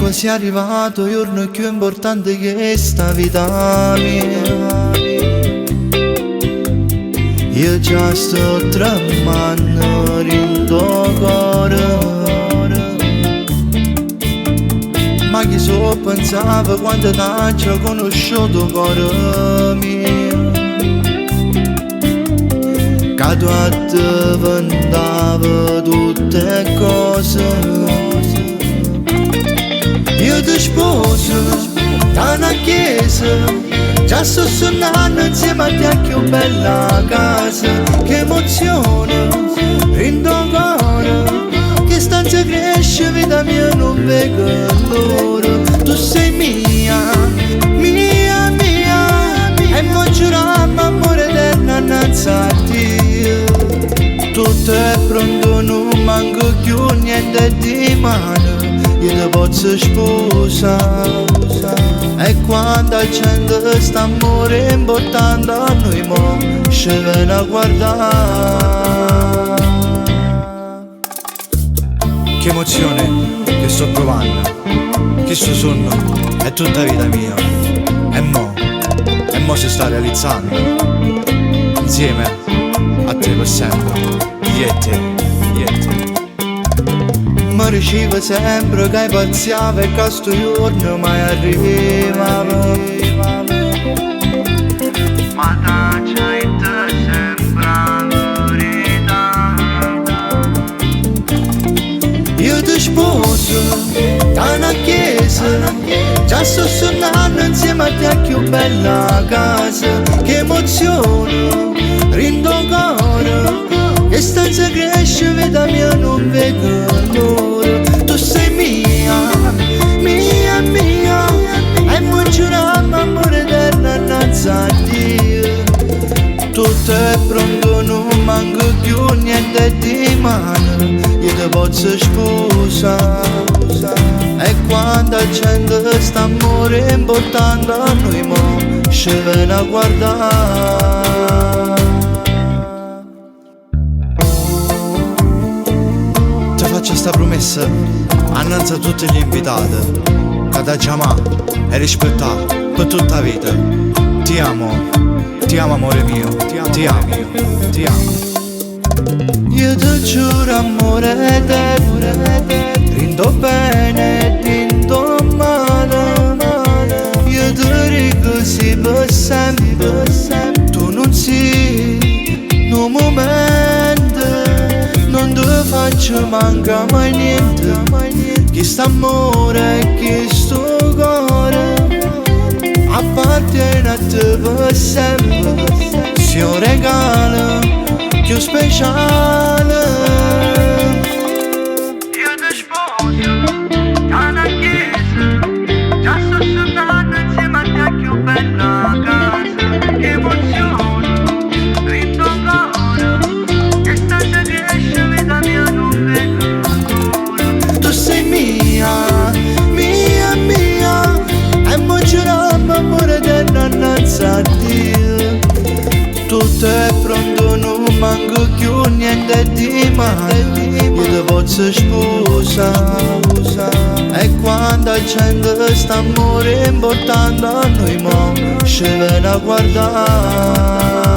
tempo sia arrivato, il giorno più importante che sta vita mia. Io già sto tremando in tuo cuore, ma chi so pensava quando t'ho conosciuto cuore mio, che tu a te vendava tutte cose. Io ti sposo da una chiesa, già sto suonando insieme a te che bella casa. Che emozione in tuo cuore, che stanza cresce vita mia non vedo l'ora. Tu sei mia, mia, mia, e mo giuriamo amore eterno innanzi a Dio. Tutto è pronto, non manco più niente di mano, io ti posso sposare. E quando al centro sta amore importante a noi mo ci viene a guardare. Che emozione che sto provando, che sto sonno è tutta vita mia. E mo si sta realizzando insieme a te per sempre. Io e te, io e te. Mi ricevo sempre che pazziava e che sto giorno mai arrivava. Ma taccia e te sembra verità. Io ti sposo da una chiesa, già sto suonando insieme a te che bella casa. Che emozione in tuo cuore, che stanza cresce vita mia non vedo l'ora. Tu sei mia, mia, mia, e mo giuriamo amore eterno innanzi a Dio. Tutto è pronto, non manco più niente di mano, io ti posso sposare. E quando al centro sta amore importante a noi mo ci viene a guardare. Faccio sta promessa annanzi a tutti gli invitati, che da chiamare e rispettare per tutta la vita. Ti amo amore mio, ti amo, ti amo. Io ti giuro amore eterno, rindo bene e rindo male. Io ti dico sì per sempre, tu non sei un momento, non ti faccio manca mai niente. Chi sta amore e chi sto cuore appartiene a te per sempre. Sia un regalo più speciale. Io ti sposo da una chiesa, già sto suonando insieme a te che bella casa. Che emozione in tuo cuore, che stanza cresce vita mia non vedo l'ora. Tu sei mia, mia, mia, e mo giuriamo amore eterno innanzi a Dio. Tutto è pronto, non manco più niente di mano, io ti posso sposare. E quando al centro sta amore importante a noi mo ci viene a guardare.